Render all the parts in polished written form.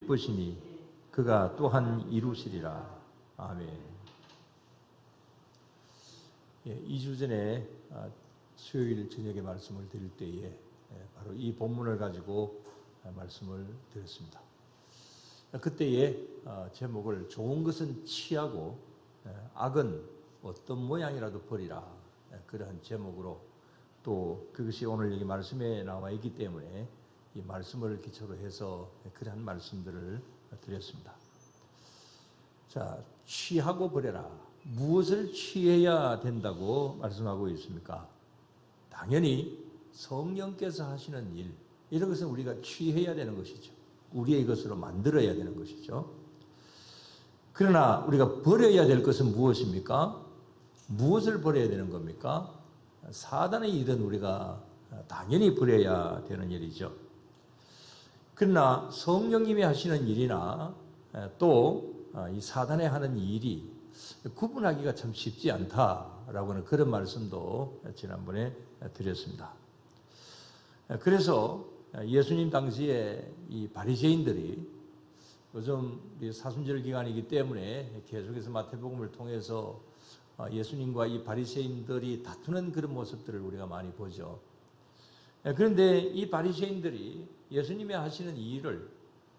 기쁘시니 그가 또한 이루시리라. 아멘. 예, 2주 전에 수요일 저녁에 말씀을 드릴 때에 바로 이 본문을 가지고 말씀을 드렸습니다. 그때의 제목을 좋은 것은 취하고 악은 어떤 모양이라도 버리라, 그러한 제목으로, 또 그것이 오늘 여기 말씀에 나와 있기 때문에 이 말씀을 기초로 해서 그러한 말씀들을 드렸습니다. 자, 취하고 버려라. 무엇을 취해야 된다고 말씀하고 있습니까? 당연히 성령께서 하시는 일, 이런 것은 우리가 취해야 되는 것이죠. 우리의 것으로 만들어야 되는 것이죠. 그러나 우리가 버려야 될 것은 무엇입니까? 무엇을 버려야 되는 겁니까? 사단의 일은 우리가 당연히 버려야 되는 일이죠. 그러나 성령님이 하시는 일이나 또 이 사단에 하는 일이 구분하기가 참 쉽지 않다라고는 그런 말씀도 지난번에 드렸습니다. 그래서 예수님 당시에 이 바리새인들이, 요즘 사순절 기간이기 때문에 계속해서 마태복음을 통해서 예수님과 이 바리새인들이 다투는 그런 모습들을 우리가 많이 보죠. 그런데 이 바리새인들이 예수님이 하시는 이 일을,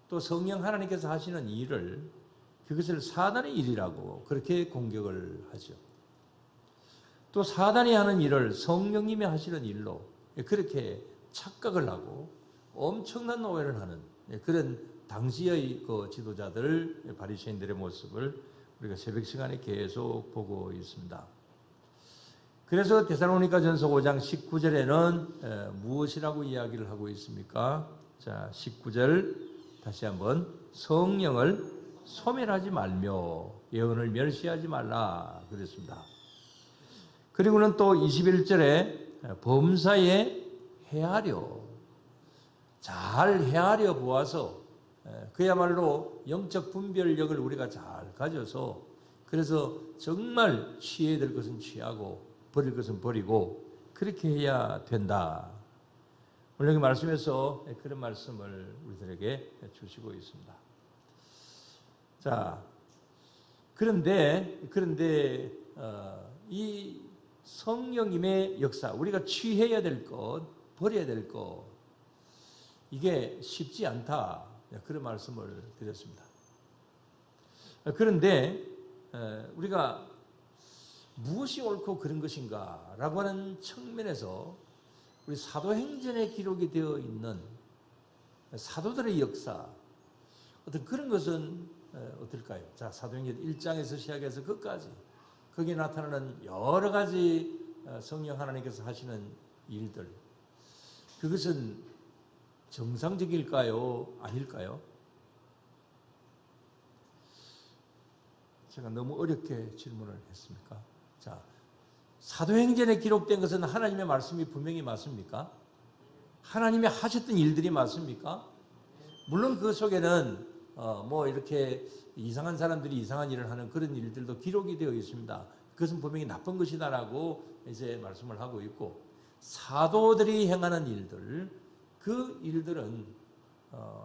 또 성령 하나님께서 하시는 이 일을, 그것을 사단의 일이라고 그렇게 공격을 하죠. 또 사단이 하는 일을 성령님이 하시는 일로 그렇게 착각을 하고 엄청난 오해를 하는 그런 당시의 그 지도자들, 바리새인들의 모습을 우리가 새벽 시간에 계속 보고 있습니다. 그래서 데살로니가전서 5장 19절에는 무엇이라고 이야기를 하고 있습니까? 자, 19절 다시 한번, 성령을 소멸하지 말며 예언을 멸시하지 말라 그랬습니다. 그리고는 또 21절에 범사에 헤아려, 잘 헤아려 보아서 그야말로 영적 분별력을 우리가 잘 가져서, 그래서 정말 취해야 될 것은 취하고 버릴 것은 버리고 그렇게 해야 된다. 오늘 여기 말씀에서 그런 말씀을 우리들에게 주시고 있습니다. 자, 그런데 이 성령님의 역사, 우리가 취해야 될 것, 버려야 될 것, 이게 쉽지 않다, 그런 말씀을 드렸습니다. 그런데 우리가 무엇이 옳고 그런 것인가 라고 하는 측면에서 우리 사도행전에 기록이 되어 있는 사도들의 역사, 어떤 그런 것은 어떨까요? 자, 사도행전 1장에서 시작해서 끝까지 거기에 나타나는 여러 가지 성령 하나님께서 하시는 일들, 그것은 정상적일까요? 아닐까요? 제가 너무 어렵게 질문을 했습니까? 자, 사도행전에 기록된 것은 하나님의 말씀이 분명히 맞습니까? 하나님이 하셨던 일들이 맞습니까? 물론 그 속에는 이렇게 이상한 사람들이 이상한 일을 하는 그런 일들도 기록이 되어 있습니다. 그것은 분명히 나쁜 것이다라고 이제 말씀을 하고 있고, 사도들이 행하는 일들, 그 일들은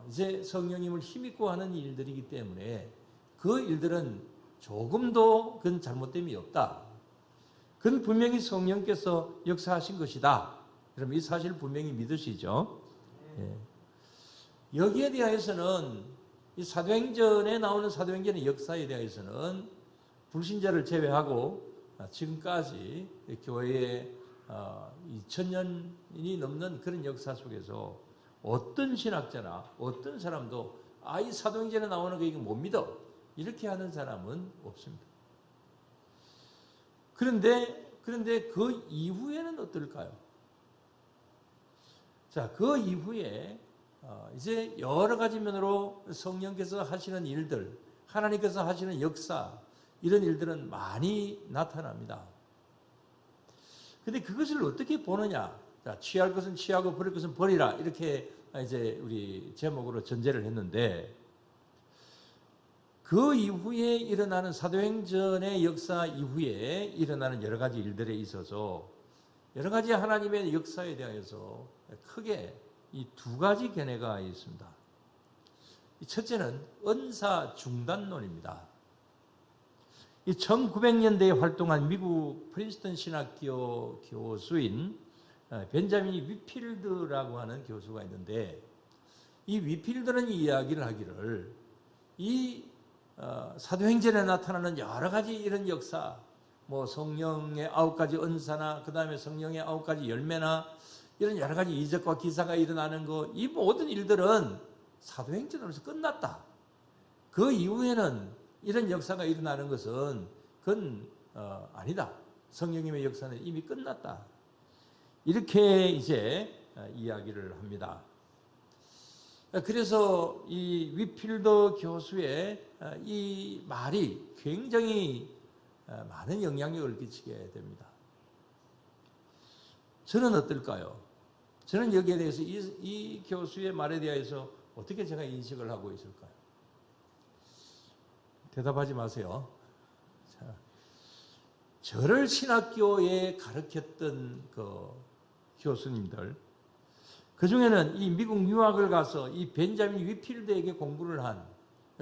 이제 성령님을 힘입고 하는 일들이기 때문에 그 일들은 조금도 그건 잘못됨이 없다. 그건 분명히 성령께서 역사하신 것이다. 그럼 이 사실 분명히 믿으시죠? 예. 여기에 대해서는 이 사도행전에 나오는 사도행전의 역사에 대해서는 불신자를 제외하고 지금까지 교회의 2000년이 넘는 그런 역사 속에서 어떤 신학자나 어떤 사람도 이 사도행전에 나오는 거 이거 못 믿어, 이렇게 하는 사람은 없습니다. 그런데 그 이후에는 어떨까요? 자, 그 이후에 이제 여러 가지 면으로 성령께서 하시는 일들, 하나님께서 하시는 역사, 이런 일들은 많이 나타납니다. 근데 그것을 어떻게 보느냐? 자, 취할 것은 취하고 버릴 것은 버리라, 이렇게 이제 우리 제목으로 전제를 했는데, 그 이후에 일어나는 사도행전의 역사 이후에 일어나는 여러 가지 일들에 있어서 여러 가지 하나님의 역사에 대해서 크게 이 두 가지 견해가 있습니다. 첫째는 은사 중단론입니다. 이 1900년대에 활동한 미국 프린스턴 신학교 교수인 벤자민 위필드라고 하는 교수가 있는데, 이 위필드는 이야기를 하기를 이 사도행전에 나타나는 여러 가지 이런 역사, 뭐 성령의 9가지 은사나 그 다음에 성령의 9가지 열매나 이런 여러 가지 이적과 기사가 일어나는 거, 이 모든 일들은 사도행전으로서 끝났다. 그 이후에는 이런 역사가 일어나는 것은 그건 아니다. 성령님의 역사는 이미 끝났다. 이렇게 이제 이야기를 합니다. 그래서 이 위필더 교수의 이 말이 굉장히 많은 영향력을 끼치게 됩니다. 저는 어떨까요? 저는 여기에 대해서 이 교수의 말에 대해서 어떻게 제가 인식을 하고 있을까요? 대답하지 마세요. 자, 저를 신학교에 가르쳤던 그 교수님들, 그 중에는 이 미국 유학을 가서 이 벤자민 위필드에게 공부를 한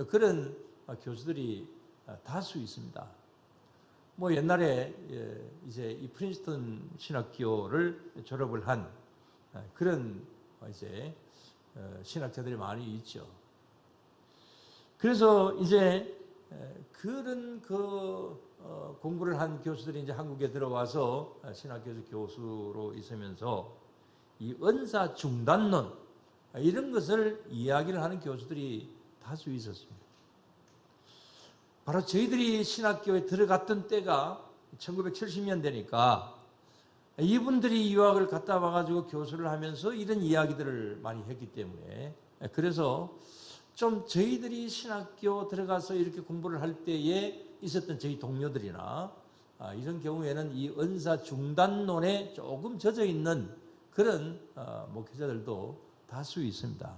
그런 교수들이 다수 있습니다. 뭐 옛날에 이제 이 프린스턴 신학교를 졸업을 한 그런 이제 신학자들이 많이 있죠. 그래서 이제 그런 공부를 한 교수들이 이제 한국에 들어와서 신학교에서 교수로 있으면서 이 은사 중단론 이런 것을 이야기를 하는 교수들이 다수 있었습니다. 바로 저희들이 신학교에 들어갔던 때가 1970년대니까 이분들이 유학을 갔다 와가지고 교수를 하면서 이런 이야기들을 많이 했기 때문에, 그래서 좀 저희들이 신학교 들어가서 이렇게 공부를 할 때에 있었던 저희 동료들이나 이런 경우에는 이 은사 중단론에 조금 젖어 있는 그런 목회자들도 다수 있습니다.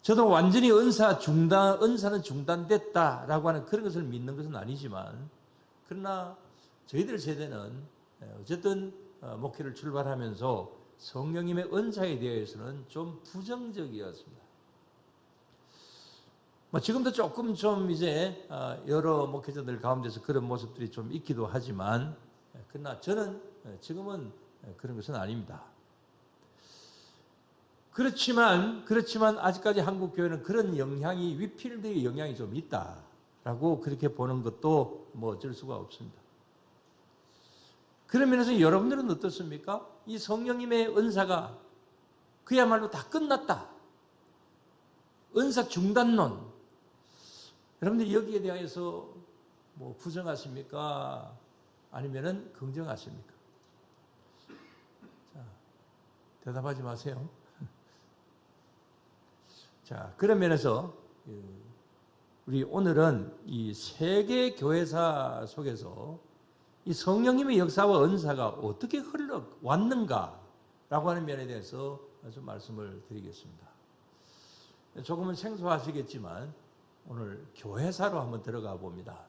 저도 완전히 은사는 중단됐다라고 하는 그런 것을 믿는 것은 아니지만, 그러나 저희들 세대는 어쨌든 목회를 출발하면서 성령님의 은사에 대해서는 좀 부정적이었습니다. 지금도 조금 좀 이제 여러 목회자들 가운데서 그런 모습들이 좀 있기도 하지만, 그러나 저는 지금은 그런 것은 아닙니다. 그렇지만 아직까지 한국 교회는 그런 영향이, 위필드의 영향이 좀 있다라고 그렇게 보는 것도 뭐 어쩔 수가 없습니다. 그런 면에서 여러분들은 어떻습니까? 이 성령님의 은사가 그야말로 다 끝났다. 은사 중단론. 여러분들 여기에 대해서 뭐 부정하십니까? 아니면은 긍정하십니까? 자, 대답하지 마세요. 자, 그런 면에서 우리 오늘은 이 세계 교회사 속에서 이 성령님의 역사와 은사가 어떻게 흘러왔는가라고 하는 면에 대해서 좀 말씀을 드리겠습니다. 조금은 생소하시겠지만 오늘 교회사로 한번 들어가 봅니다.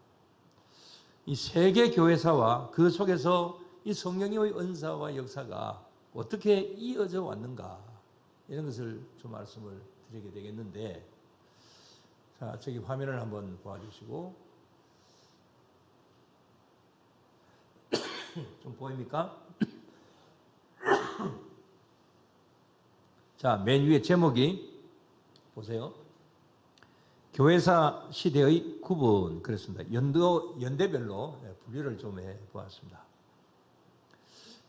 이 세계 교회사와 그 속에서 이 성령님의 은사와 역사가 어떻게 이어져 왔는가, 이런 것을 좀 말씀을 드리게 되겠는데, 자, 저기 화면을 한번 보아주시고, 좀 보입니까? 자, 맨 위에 제목이 보세요. 교회사 시대의 구분, 그렇습니다. 연대별로 분류를 좀 해보았습니다.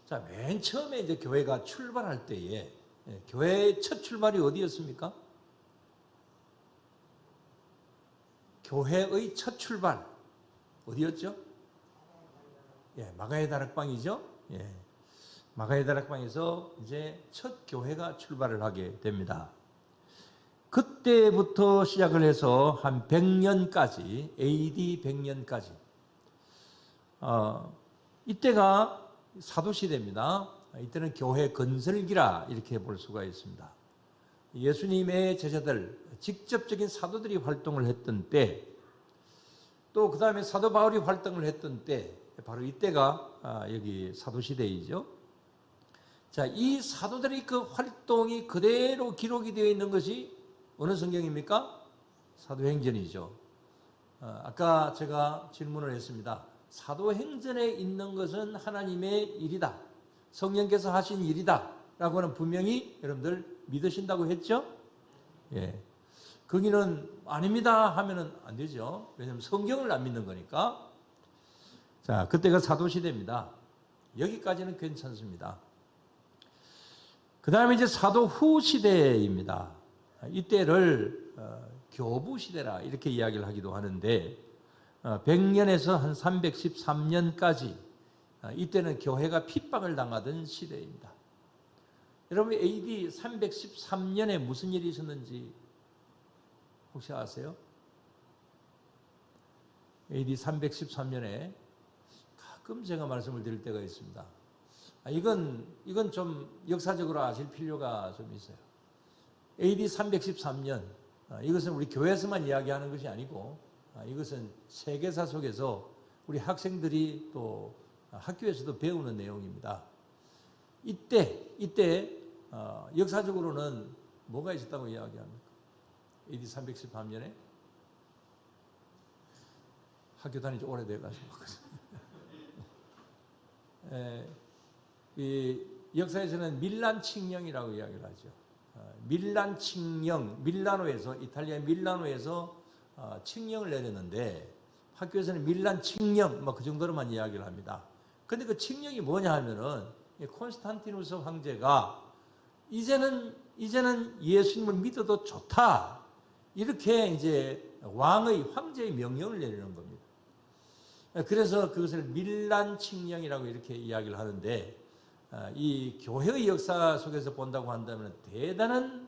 자, 맨 처음에 이제 교회가 출발할 때에 교회의 첫 출발이 어디였습니까? 교회의 첫 출발 어디였죠? 마가의 다락방이죠. 마가의 다락방에서 이제 첫 교회가 출발을 하게 됩니다. 그때부터 시작을 해서 한 100년까지, AD 100년까지, 이때가 사도시대입니다. 이때는 교회 건설기라 이렇게 볼 수가 있습니다. 예수님의 제자들, 직접적인 사도들이 활동을 했던 때, 또 그 다음에 사도 바울이 활동을 했던 때, 바로 이때가 여기 사도시대이죠. 자, 이 사도들의 그 활동이 그대로 기록이 되어 있는 것이 어느 성경입니까? 사도행전이죠. 아까 제가 질문을 했습니다. 사도행전에 있는 것은 하나님의 일이다. 성령께서 하신 일이다. 라고 하는 분명히 여러분들 믿으신다고 했죠? 예. 거기는 아닙니다 하면은 안 되죠. 왜냐하면 성경을 안 믿는 거니까. 자, 그때가 사도시대입니다. 여기까지는 괜찮습니다. 그 다음에 이제 사도 후 시대입니다. 이때를 교부 시대라 이렇게 이야기를 하기도 하는데 100년에서 한 313년까지 이때는 교회가 핍박을 당하던 시대입니다. 여러분 AD 313년에 무슨 일이 있었는지 혹시 아세요? AD 313년에 가끔 제가 말씀을 드릴 때가 있습니다. 이건 좀 역사적으로 아실 필요가 좀 있어요. AD 313년, 이것은 우리 교회에서만 이야기하는 것이 아니고 이것은 세계사 속에서 우리 학생들이 또 학교에서도 배우는 내용입니다. 이때 역사적으로는 뭐가 있었다고 이야기합니까? AD 313년에 학교 다닌 지 오래돼가지고 이 역사에서는 밀란 칙령이라고 이야기를 하죠. 밀란 칙령, 밀라노에서 이탈리아 밀라노에서 칙령을 내렸는데 학교에서는 밀란 칙령 뭐 그 정도로만 이야기를 합니다. 근데 그 칙령이 뭐냐 하면은 콘스탄티누스 황제가 이제는 예수님을 믿어도 좋다 이렇게 이제 황제의 명령을 내리는 겁니다. 그래서 그것을 밀란 칙령이라고 이렇게 이야기를 하는데 이 교회의 역사 속에서 본다고 한다면 대단한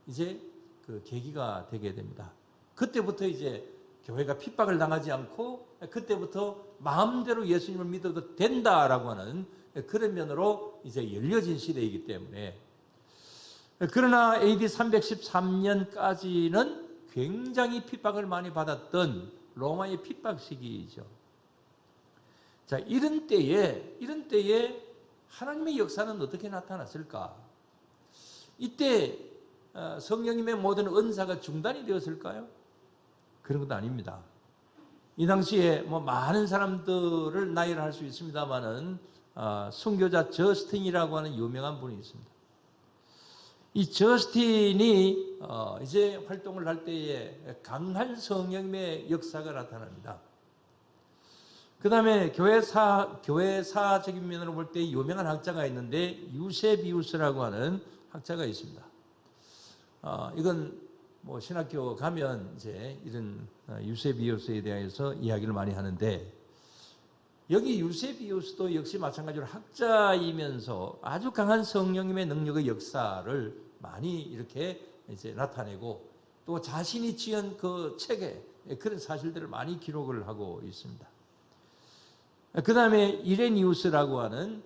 이제 그 계기가 되게 됩니다. 그때부터 이제 교회가 핍박을 당하지 않고 그때부터 마음대로 예수님을 믿어도 된다라고 하는 그런 면으로 이제 열려진 시대이기 때문에 그러나 AD 313년까지는 굉장히 핍박을 많이 받았던 로마의 핍박 시기이죠. 자, 이런 때에 하나님의 역사는 어떻게 나타났을까? 이때 성령님의 모든 은사가 중단이 되었을까요? 그런 것도 아닙니다. 이 당시에 뭐 많은 사람들을 나열할 수 있습니다만은 순교자 저스틴이라고 하는 유명한 분이 있습니다. 이 저스틴이 이제 활동을 할 때에 강한 성령님의 역사가 나타납니다. 그 다음에 교회사적인 면으로 볼 때 유명한 학자가 있는데 유세비우스라고 하는 학자가 있습니다. 이건 뭐 신학교 가면 이제 이런 유세비우스에 대해서 이야기를 많이 하는데 여기 유세비우스도 역시 마찬가지로 학자이면서 아주 강한 성령님의 능력의 역사를 많이 이렇게 이제 나타내고 또 자신이 지은 그 책에 그런 사실들을 많이 기록을 하고 있습니다. 그 다음에 이레니우스라고 하는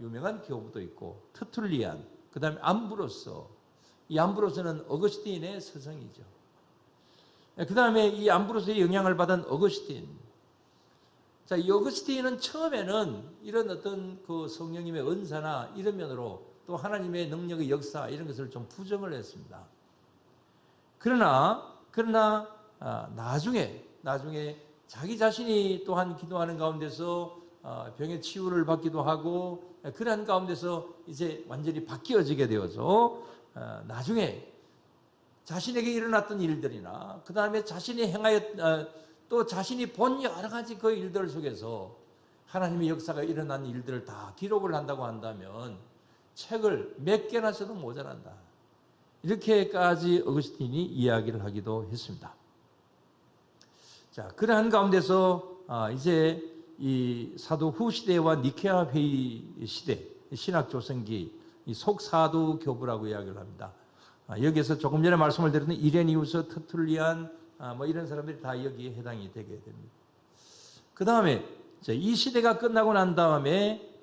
유명한 교부도 있고 트툴리안, 그 다음에 암브로스. 이 암브로스는 어거스틴의 스승이죠. 그 다음에 이 암브로스의 영향을 받은 어거스틴. 자, 이 어거스틴은 처음에는 이런 어떤 그 성령님의 은사나 이런 면으로 또 하나님의 능력의 역사 이런 것을 좀 부정을 했습니다. 그러나 나중에 자기 자신이 또한 기도하는 가운데서 병의 치유를 받기도 하고 그러한 가운데서 이제 완전히 바뀌어지게 되어서 나중에 자신에게 일어났던 일들이나 그 다음에 자신이 행하였 또 자신이 본 여러 가지 그 일들 속에서 하나님의 역사가 일어난 일들을 다 기록을 한다고 한다면 책을 몇 개나 써도 모자란다. 이렇게까지 어거스틴이 이야기를 하기도 했습니다. 자, 그러한 가운데서 이제 이 사도 후 시대와 니케아 회의 시대, 신학 조성기, 이 속사도 교부라고 이야기를 합니다. 여기에서 조금 전에 말씀을 드렸던 이레니우스, 터툴리안, 뭐 이런 사람들이 다 여기에 해당이 되게 됩니다. 그 다음에 이 시대가 끝나고 난 다음에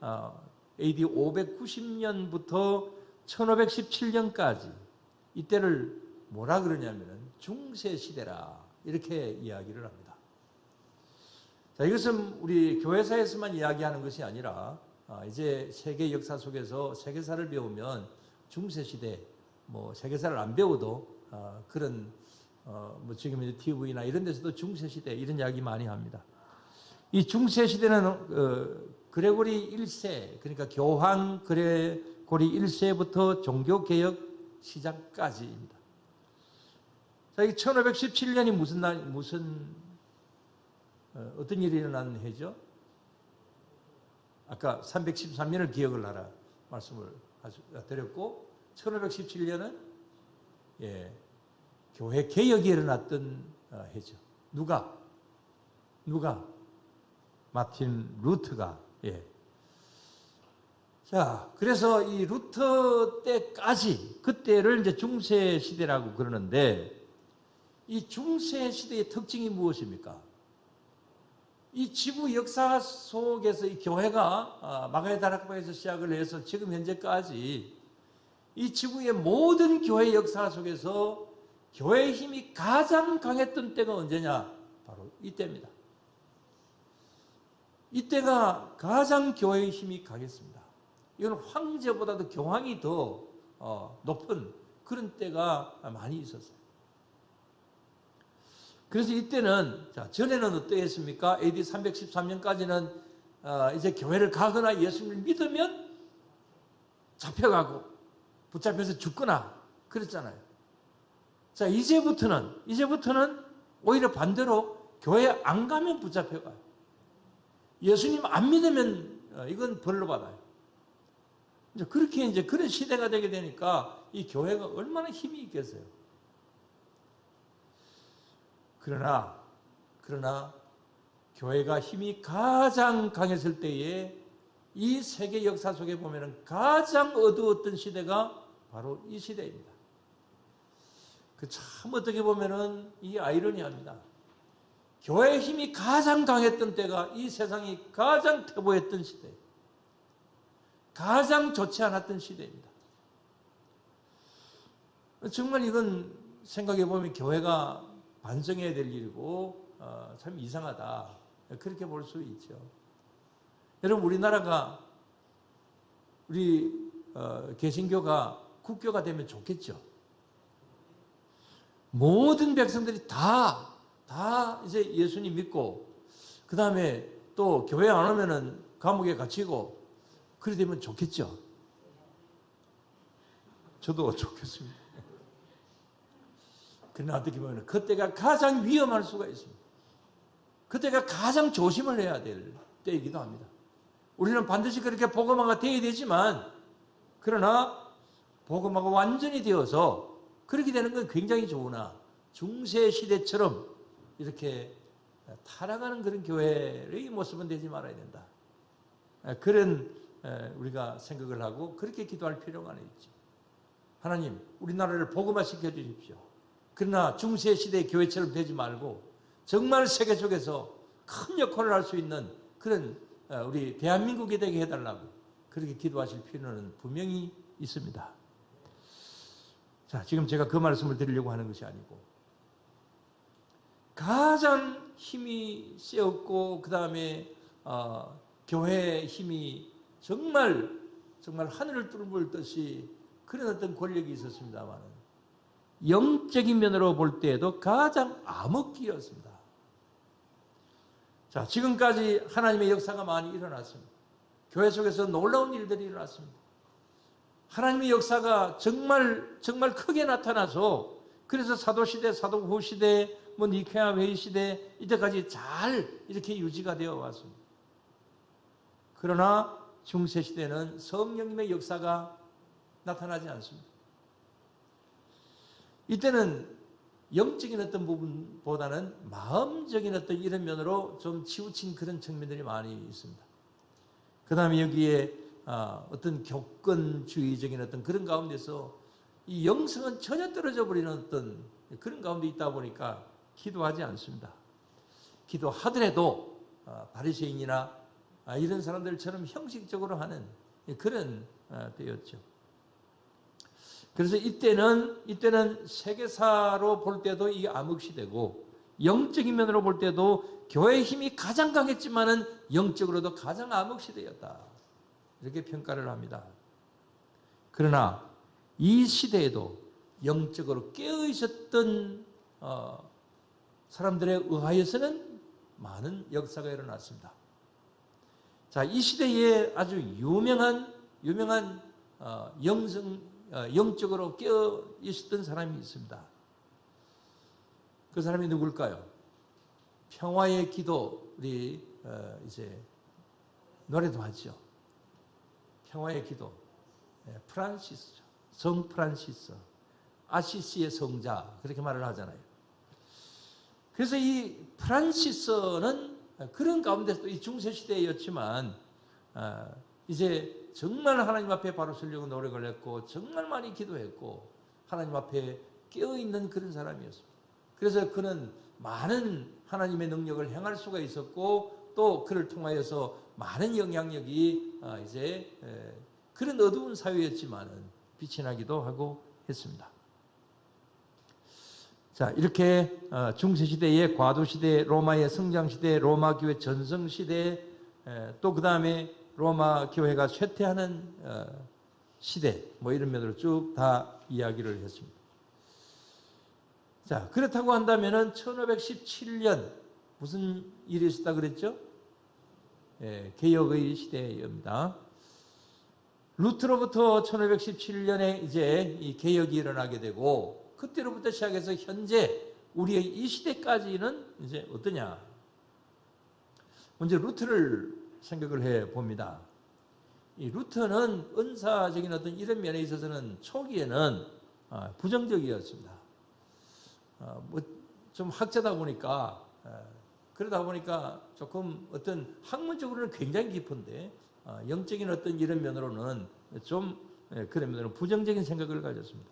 AD 590년부터 1517년까지 이때를 뭐라 그러냐면은 중세 시대라 이렇게 이야기를 합니다. 자, 이것은 우리 교회사에서만 이야기하는 것이 아니라 이제 세계 역사 속에서 세계사를 배우면 중세 시대, 뭐 세계사를 안 배워도 그런 뭐 지금 이제 TV나 이런 데서도 중세 시대 이런 이야기 많이 합니다. 이 중세 시대는 그레고리 1세, 그러니까 교황 그레고리 1세부터 종교 개혁 시작까지입니다. 자, 이 1517년이 어떤 일이 일어난 해죠? 아까 313년을 기억을 하라 말씀을 드렸고, 1517년은 교회 개혁이 일어났던 해죠. 누가? 마틴 루터가. 자, 그래서 이 루터 때까지, 그때를 이제 중세 시대라고 그러는데, 이 중세 시대의 특징이 무엇입니까? 이 지구 역사 속에서 이 교회가 마가다락방에서 시작을 해서 지금 현재까지 이 지구의 모든 교회 역사 속에서 교회의 힘이 가장 강했던 때가 언제냐? 바로 이때입니다. 이때가 가장 교회의 힘이 강했습니다. 이건 황제보다도 교황이 더 높은 그런 때가 많이 있었어요. 그래서 이때는, 자, 전에는 어떠했습니까? AD 313년까지는 이제 교회를 가거나 예수님을 믿으면 잡혀가고 붙잡혀서 죽거나 그랬잖아요. 자, 이제부터는 오히려 반대로 교회 안 가면 붙잡혀가요. 예수님 안 믿으면 이건 벌로 받아요. 이제 그렇게 이제 그런 시대가 되게 되니까 이 교회가 얼마나 힘이 있겠어요. 그러나 교회가 힘이 가장 강했을 때에 이 세계 역사 속에 보면은 가장 어두웠던 시대가 바로 이 시대입니다. 참 어떻게 보면은 이 아이러니합니다. 교회의 힘이 가장 강했던 때가 이 세상이 가장 퇴보했던 시대, 가장 좋지 않았던 시대입니다. 정말 이건 생각해 보면 교회가 반성해야 될 일이고 참 이상하다, 그렇게 볼 수 있죠. 여러분, 우리나라가 우리 개신교가 국교가 되면 좋겠죠. 모든 백성들이 다 이제 예수님 믿고 그 다음에 또 교회 안 오면은 감옥에 갇히고 그래 되면 좋겠죠. 저도 좋겠습니다. 그러나 어떻게 보면 그때가 가장 위험할 수가 있습니다. 그때가 가장 조심을 해야 될 때이기도 합니다. 우리는 반드시 그렇게 복음화가 되어야 되지만, 그러나 복음화가 완전히 되어서 그렇게 되는 건 굉장히 좋으나 중세 시대처럼 이렇게 타락하는 그런 교회의 모습은 되지 말아야 된다. 그런 우리가 생각을 하고 그렇게 기도할 필요가 있지. 하나님, 우리나라를 복음화 시켜주십시오. 그러나 중세 시대의 교회처럼 되지 말고 정말 세계 속에서 큰 역할을 할 수 있는 그런 우리 대한민국이 되게 해달라고 그렇게 기도하실 필요는 분명히 있습니다. 자, 지금 제가 그 말씀을 드리려고 하는 것이 아니고, 가장 힘이 세었고 그 다음에 교회의 힘이 정말 하늘을 뚫을 듯이 그런 어떤 권력이 있었습니다만, 영적인 면으로 볼 때에도 가장 암흑기였습니다. 자, 지금까지 하나님의 역사가 많이 일어났습니다. 교회 속에서 놀라운 일들이 일어났습니다. 하나님의 역사가 정말 크게 나타나서, 그래서 사도시대, 사도후시대, 니케아 회의 시대 이때까지 잘 이렇게 유지가 되어 왔습니다. 그러나 중세 시대는 성령님의 역사가 나타나지 않습니다. 이때는 영적인 어떤 부분보다는 마음적인 어떤 이런 면으로 좀 치우친 그런 측면들이 많이 있습니다. 그 다음에 여기에 어떤 교권주의적인 어떤 그런 가운데서 이 영성은 전혀 떨어져 버리는 어떤 그런 가운데 있다 보니까 기도하지 않습니다. 기도하더라도 바리새인이나 이런 사람들처럼 형식적으로 하는 그런 때였죠. 그래서 이때는 세계사로 볼 때도 이 암흑시대고, 영적인 면으로 볼 때도 교회의 힘이 가장 강했지만은 영적으로도 가장 암흑시대였다, 이렇게 평가를 합니다. 그러나 이 시대에도 영적으로 깨어 있었던 사람들에 의하여서는 많은 역사가 일어났습니다. 자, 이 시대에 아주 유명한 영적으로 깨어 있었던 사람이 있습니다. 그 사람이 누굴까요? 평화의 기도, 우리 이제 노래도 하죠. 평화의 기도, 프란시스죠. 성 프란시스, 아시시의 성자, 그렇게 말을 하잖아요. 그래서 이 프란시스는 그런 가운데서 또 이 중세시대였지만 이제 정말 하나님 앞에 바로 서려고 노력을 했고 정말 많이 기도했고 하나님 앞에 깨어있는 그런 사람이었습니다. 그래서 그는 많은 하나님의 능력을 행할 수가 있었고 또 그를 통하여서 많은 영향력이 이제 그런 어두운 사회였지만은 빛이 나기도 하고 했습니다. 자, 이렇게 중세시대의 과도시대, 로마의 성장시대, 로마 교회 전성시대, 또 그 다음에 로마 교회가 쇠퇴하는 시대, 뭐 이런 면으로 쭉 다 이야기를 했습니다. 자, 그렇다고 한다면은 1517년 무슨 일이 있었다 그랬죠? 개혁의 시대입니다. 루트로부터 1517년에 이제 이 개혁이 일어나게 되고 그때로부터 시작해서 현재 우리의 이 시대까지는 이제 어떠냐? 먼저 루트를 생각을 해 봅니다. 이 루트는 은사적인 어떤 이런 면에 있어서는 초기에는 부정적이었습니다. 뭐 좀 학자다 보니까 그러다 보니까 조금 어떤 학문적으로는 굉장히 깊은데 영적인 어떤 이런 면으로는 좀 그런 면으로 부정적인 생각을 가졌습니다.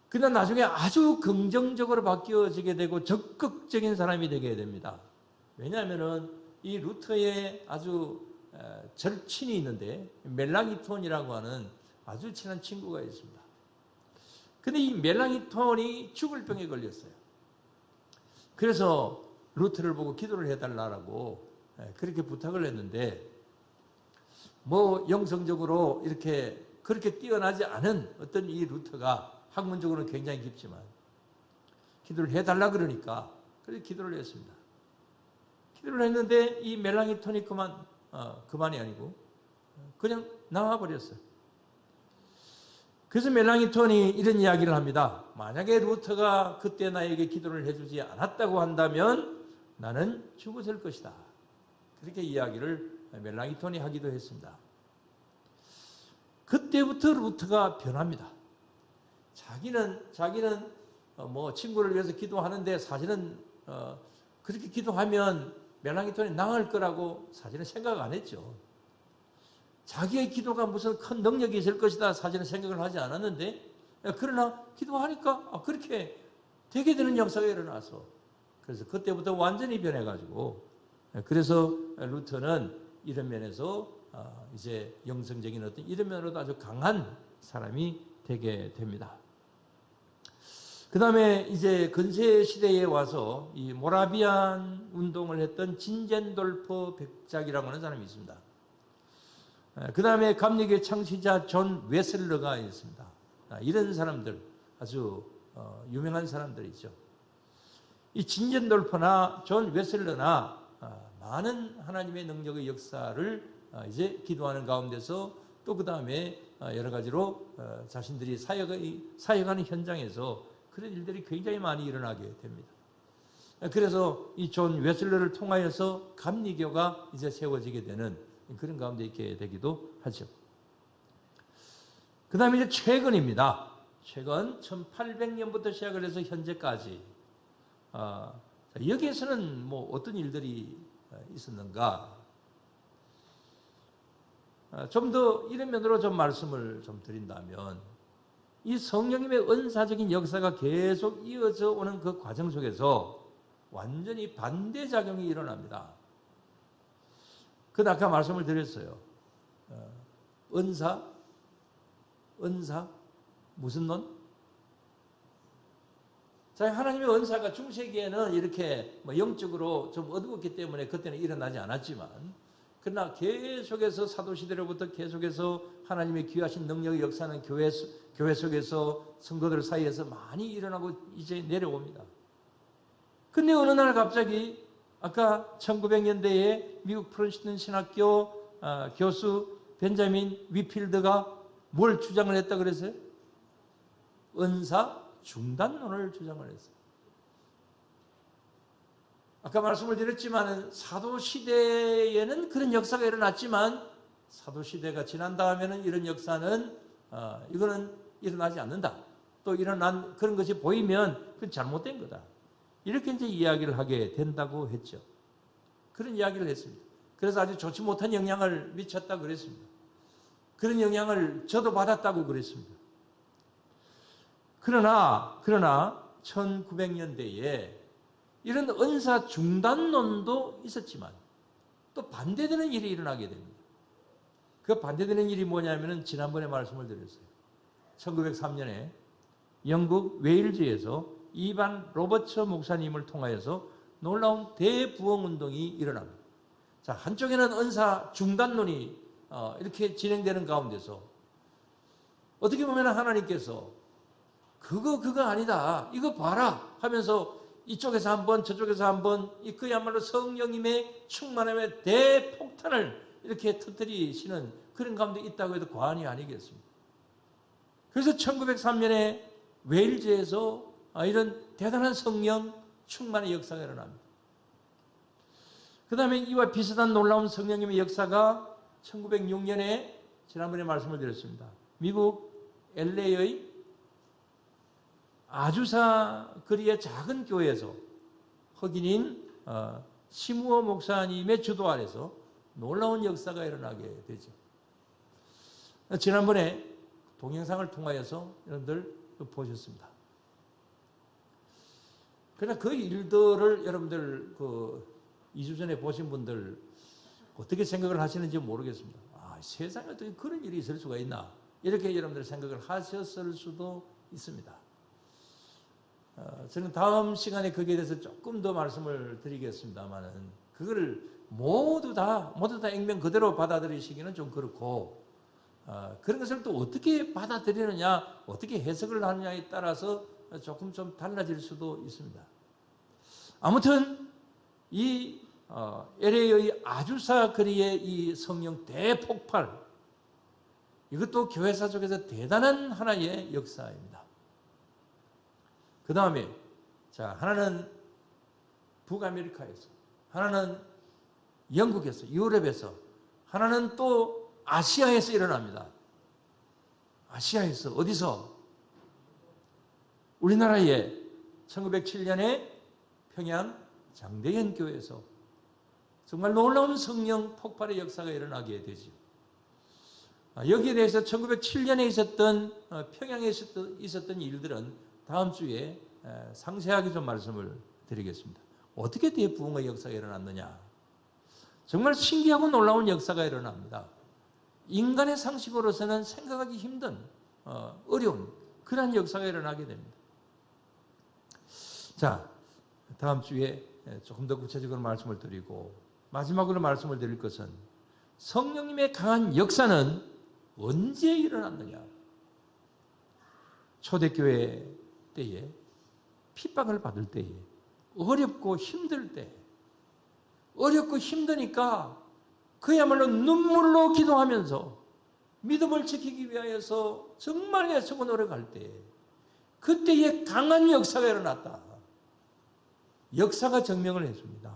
그러나 나중에 아주 긍정적으로 바뀌어지게 되고 적극적인 사람이 되게 됩니다. 왜냐하면은 이 루터의 아주 절친이 있는데 멜랑이톤이라고 하는 아주 친한 친구가 있습니다. 근데 이 멜랑이톤이 죽을 병에 걸렸어요. 그래서 루터를 보고 기도를 해달라고 그렇게 부탁을 했는데 뭐 영성적으로 이렇게 그렇게 뛰어나지 않은 어떤 이 루터가 학문적으로는 굉장히 깊지만 기도를 해달라 그러니까 그래서 기도를 했습니다. 기도를 했는데 이 멜랑이톤이 그만이 아니고 그냥 나와버렸어요. 그래서 멜랑이톤이 이런 이야기를 합니다. 만약에 루터가 그때 나에게 기도를 해주지 않았다고 한다면 나는 죽었을 것이다. 그렇게 이야기를 멜랑이톤이 하기도 했습니다. 그때부터 루터가 변합니다. 자기는 뭐 친구를 위해서 기도하는데 사실은 그렇게 기도하면 멜랑이톤이 나을 거라고 사실은 생각 안 했죠. 자기의 기도가 무슨 큰 능력이 있을 것이다 사실은 생각을 하지 않았는데 그러나 기도하니까 그렇게 되게 되는 역사가 일어나서 그래서 그때부터 완전히 변해가지고 그래서 루터는 이런 면에서 이제 영성적인 어떤 이런 면으로도 아주 강한 사람이 되게 됩니다. 그 다음에 이제 근세 시대에 와서 이 모라비안 운동을 했던 진젠돌프 백작이라고 하는 사람이 있습니다. 그 다음에 감리교의 창시자 존 웨슬러가 있습니다. 이런 사람들 아주 유명한 사람들이죠. 이 진젠돌프나 존 웨슬러나 많은 하나님의 능력의 역사를 이제 기도하는 가운데서 또 그 다음에 여러 가지로 자신들이 사역하는 현장에서 그런 일들이 굉장히 많이 일어나게 됩니다. 그래서 이 존 웨슬러를 통하여서 감리교가 이제 세워지게 되는 그런 가운데 있게 되기도 하죠. 그 다음에 이제 최근입니다. 최근 1800년부터 시작을 해서 현재까지 여기에서는 뭐 어떤 일들이 있었는가 좀 더 이런 면으로 좀 말씀을 좀 드린다면 이 성령님의 은사적인 역사가 계속 이어져 오는 그 과정 속에서 완전히 반대작용이 일어납니다. 아까 말씀을 드렸어요. 은사? 무슨 론? 자, 하나님의 은사가 중세기에는 이렇게 뭐 영적으로 좀 어두웠기 때문에 그때는 일어나지 않았지만 그러나 계속해서 사도시대로부터 계속해서 하나님의 귀하신 능력의 역사는 교회 속에서 성도들 사이에서 많이 일어나고 이제 내려옵니다. 근데 어느 날 갑자기 아까 1900년대에 미국 프린스턴 신학교 교수 벤자민 위필드가 뭘 주장을 했다 그랬어요? 은사 중단론을 주장을 했어요. 아까 말씀을 드렸지만 사도시대에는 그런 역사가 일어났지만 사도시대가 지난 다음에는 이런 역사는 이거는 일어나지 않는다. 또 일어난 그런 것이 보이면 그건 잘못된 거다. 이렇게 이제 이야기를 하게 된다고 했죠. 그런 이야기를 했습니다. 그래서 아주 좋지 못한 영향을 미쳤다고 그랬습니다. 그런 영향을 저도 받았다고 그랬습니다. 그러나 1900년대에 이런 은사 중단론도 있었지만 또 반대되는 일이 일어나게 됩니다. 그 반대되는 일이 뭐냐면은 지난번에 말씀을 드렸어요. 1903년에 영국 웨일즈에서 이반 로버츠 목사님을 통하여서 놀라운 대부흥운동이 일어납니다. 자, 한쪽에는 은사 중단론이 이렇게 진행되는 가운데서 어떻게 보면 하나님께서 그거 아니다. 이거 봐라 하면서 이쪽에서 한번 저쪽에서 한번 그야말로 성령님의 충만함의 대폭탄을 이렇게 터뜨리시는 그런 가운데 있다고 해도 과언이 아니겠습니다. 그래서 1903년에 웨일즈에서 이런 대단한 성령 충만의 역사가 일어납니다. 그 다음에 이와 비슷한 놀라운 성령님의 역사가 1906년에 지난번에 말씀을 드렸습니다. 미국 LA의 아주사 거리의 작은 교회에서 흑인인 시무어 목사님의 주도 아래서 놀라운 역사가 일어나게 되죠. 지난번에 동영상을 통하여서 여러분들 보셨습니다. 그러나 그 일들을 여러분들 2주 전에 보신 분들 어떻게 생각을 하시는지 모르겠습니다. 세상에 어떻게 그런 일이 있을 수가 있나 이렇게 여러분들 생각을 하셨을 수도 있습니다. 저는 다음 시간에 거기에 대해서 조금 더 말씀을 드리겠습니다만은 그걸 모두 다 액면 그대로 받아들이시기는 좀 그렇고 그런 것을 또 어떻게 받아들이느냐 어떻게 해석을 하느냐에 따라서 조금 좀 달라질 수도 있습니다. 아무튼 이 LA의 아주사 거리의 이 성령 대폭발 이것도 교회사 속에서 대단한 하나의 역사입니다. 그 다음에 하나는 북아메리카에서 하나는 영국에서 유럽에서 하나는 또 아시아에서 일어납니다. 아시아에서 어디서? 우리나라에 1907년에 평양 장대현 교회에서 정말 놀라운 성령 폭발의 역사가 일어나게 되죠. 여기에 대해서 1907년에 있었던 평양에 있었던 일들은 다음 주에 상세하게 좀 말씀을 드리겠습니다. 어떻게 대부흥의 역사가 일어났느냐? 정말 신기하고 놀라운 역사가 일어납니다. 인간의 상식으로서는 생각하기 힘든 어려운 그러한 역사가 일어나게 됩니다. 자, 다음 주에 조금 더 구체적으로 말씀을 드리고 마지막으로 말씀을 드릴 것은 성령님의 강한 역사는 언제 일어났느냐? 초대교회 때에 핍박을 받을 때에 어렵고 힘들 때 어렵고 힘드니까 그야말로 눈물로 기도하면서 믿음을 지키기 위하여서 정말 애쓰고 노력할 때 그때에 강한 역사가 일어났다. 역사가 증명을 했습니다.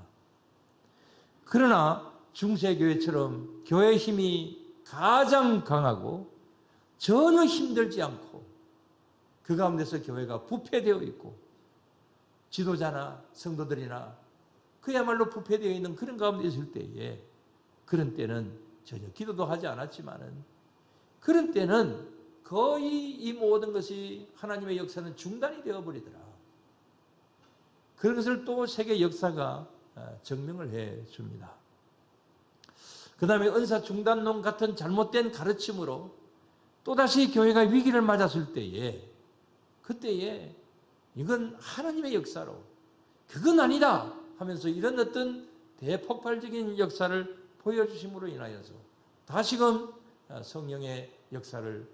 그러나 중세교회처럼 교회 힘이 가장 강하고 전혀 힘들지 않고 그 가운데서 교회가 부패되어 있고 지도자나 성도들이나 그야말로 부패되어 있는 그런 가운데 있을 때에 그런 때는 전혀 기도도 하지 않았지만은 그런 때는 거의 이 모든 것이 하나님의 역사는 중단이 되어버리더라. 그런 것을 또 세계 역사가 증명을 해 줍니다. 그 다음에 은사 중단론 같은 잘못된 가르침으로 또다시 교회가 위기를 맞았을 때에 그때에 이건 하나님의 역사로 그건 아니다 하면서 이런 어떤 대폭발적인 역사를 보여주심으로 인하여서 다시금 성령의 역사를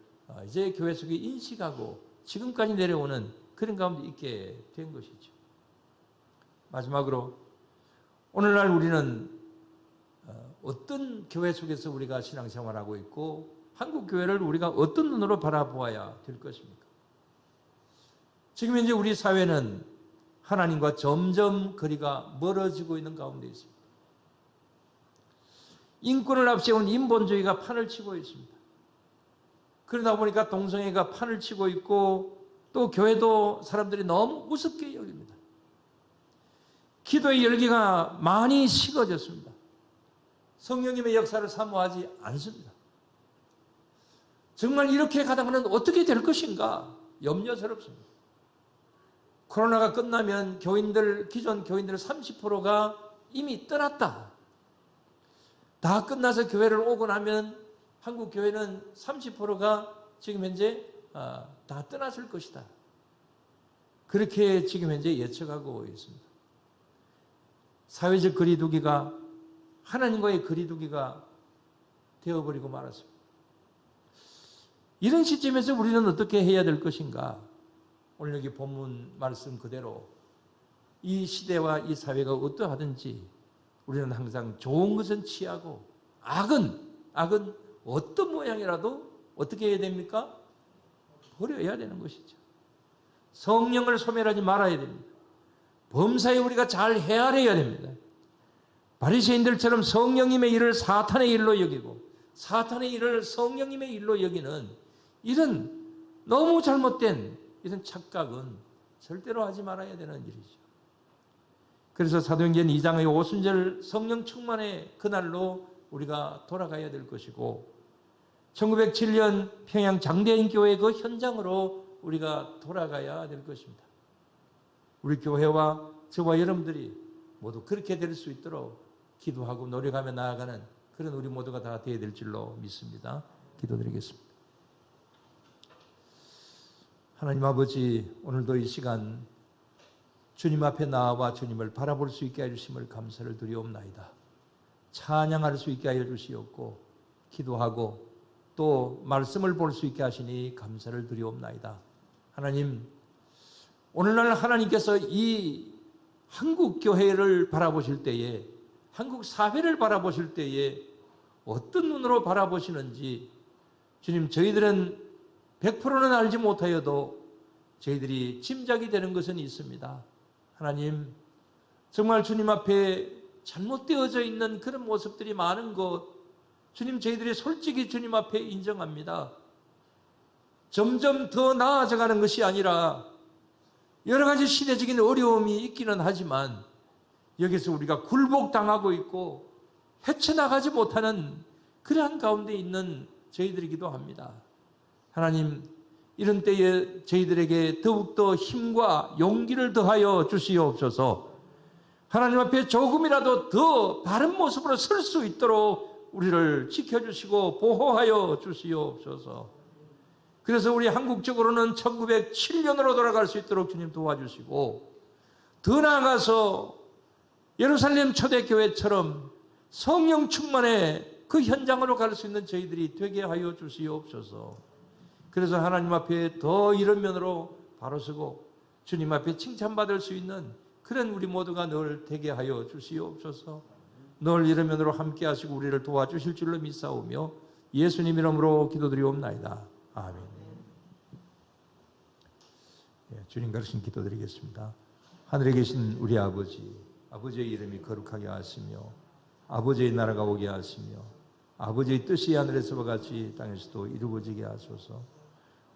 이제 교회 속에 인식하고 지금까지 내려오는 그런 가운데 있게 된 것이죠. 마지막으로 오늘날 우리는 어떤 교회 속에서 우리가 신앙생활하고 있고 한국 교회를 우리가 어떤 눈으로 바라보아야 될 것입니까? 지금 현재 우리 사회는 하나님과 점점 거리가 멀어지고 있는 가운데 있습니다. 인권을 앞세운 인본주의가 판을 치고 있습니다. 그러다 보니까 동성애가 판을 치고 있고 또 교회도 사람들이 너무 우습게 여깁니다. 기도의 열기가 많이 식어졌습니다. 성령님의 역사를 사모하지 않습니다. 정말 이렇게 가다가는 어떻게 될 것인가 염려스럽습니다. 코로나가 끝나면 기존 교인들 30%가 이미 떠났다. 다 끝나서 교회를 오고 나면 한국 교회는 30%가 지금 현재 다 떠났을 것이다. 그렇게 지금 현재 예측하고 있습니다. 사회적 거리두기가 하나님과의 거리두기가 되어버리고 말았습니다. 이런 시점에서 우리는 어떻게 해야 될 것인가? 오늘 여기 본문 말씀 그대로 이 시대와 이 사회가 어떠하든지 우리는 항상 좋은 것은 취하고 악은 어떤 모양이라도 어떻게 해야 됩니까? 버려야 되는 것이죠. 성령을 소멸하지 말아야 됩니다. 범사에 우리가 잘 헤아려야 됩니다. 바리새인들처럼 성령님의 일을 사탄의 일로 여기고 사탄의 일을 성령님의 일로 여기는 이런 너무 잘못된 이런 착각은 절대로 하지 말아야 되는 일이죠. 그래서 사도행전 2장의 오순절 성령 충만의 그날로 우리가 돌아가야 될 것이고 1907년 평양 장대인 교회 그 현장으로 우리가 돌아가야 될 것입니다. 우리 교회와 저와 여러분들이 모두 그렇게 될 수 있도록 기도하고 노력하며 나아가는 그런 우리 모두가 다 되어야 될 줄로 믿습니다. 기도드리겠습니다. 하나님 아버지, 오늘도 이 시간 주님 앞에 나와 주님을 바라볼 수 있게 해주심을 감사를 드리옵나이다. 찬양할 수 있게 하여 주시옵고 기도하고 또 말씀을 볼 수 있게 하시니 감사를 드리옵나이다. 하나님, 오늘날 하나님께서 이 한국 교회를 바라보실 때에 한국 사회를 바라보실 때에 어떤 눈으로 바라보시는지 주님, 저희들은 100%는 알지 못하여도 저희들이 짐작이 되는 것은 있습니다. 하나님, 정말 주님 앞에 잘못되어져 있는 그런 모습들이 많은 것 주님, 저희들이 솔직히 주님 앞에 인정합니다. 점점 더 나아져가는 것이 아니라 여러 가지 시대적인 어려움이 있기는 하지만 여기서 우리가 굴복당하고 있고 헤쳐나가지 못하는 그러한 가운데 있는 저희들이기도 합니다. 하나님, 이런 때에 저희들에게 더욱더 힘과 용기를 더하여 주시옵소서. 하나님 앞에 조금이라도 더 바른 모습으로 설 수 있도록 우리를 지켜주시고 보호하여 주시옵소서. 그래서 우리 한국적으로는 1907년으로 돌아갈 수 있도록 주님 도와주시고 더 나아가서 예루살렘 초대교회처럼 성령 충만의 그 현장으로 갈 수 있는 저희들이 되게 하여 주시옵소서. 그래서 하나님 앞에 더 이런 면으로 바로 서고 주님 앞에 칭찬받을 수 있는 그런 우리 모두가 늘 되게 하여 주시옵소서. 늘 이런 면으로 함께 하시고 우리를 도와주실 줄로 믿사오며 예수님 이름으로 기도드리옵나이다. 아멘. 주님 가르친 기도드리겠습니다. 하늘에 계신 우리 아버지, 아버지의 이름이 거룩하게 하시며 아버지의 나라가 오게 하시며 아버지의 뜻이 하늘에서와 같이 땅에서도 이루어지게 하소서.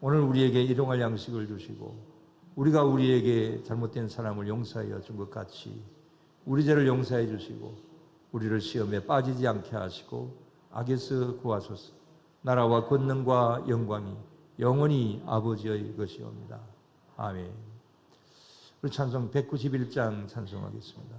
오늘 우리에게 일용할 양식을 주시고 우리가 우리에게 잘못된 사람을 용서하여 준 것 같이 우리 죄를 용서해 주시고 우리를 시험에 빠지지 않게 하시고 악에서 구하소서. 나라와 권능과 영광이 영원히 아버지의 것이옵니다. 아멘. 우리 찬송 191장 찬송하겠습니다.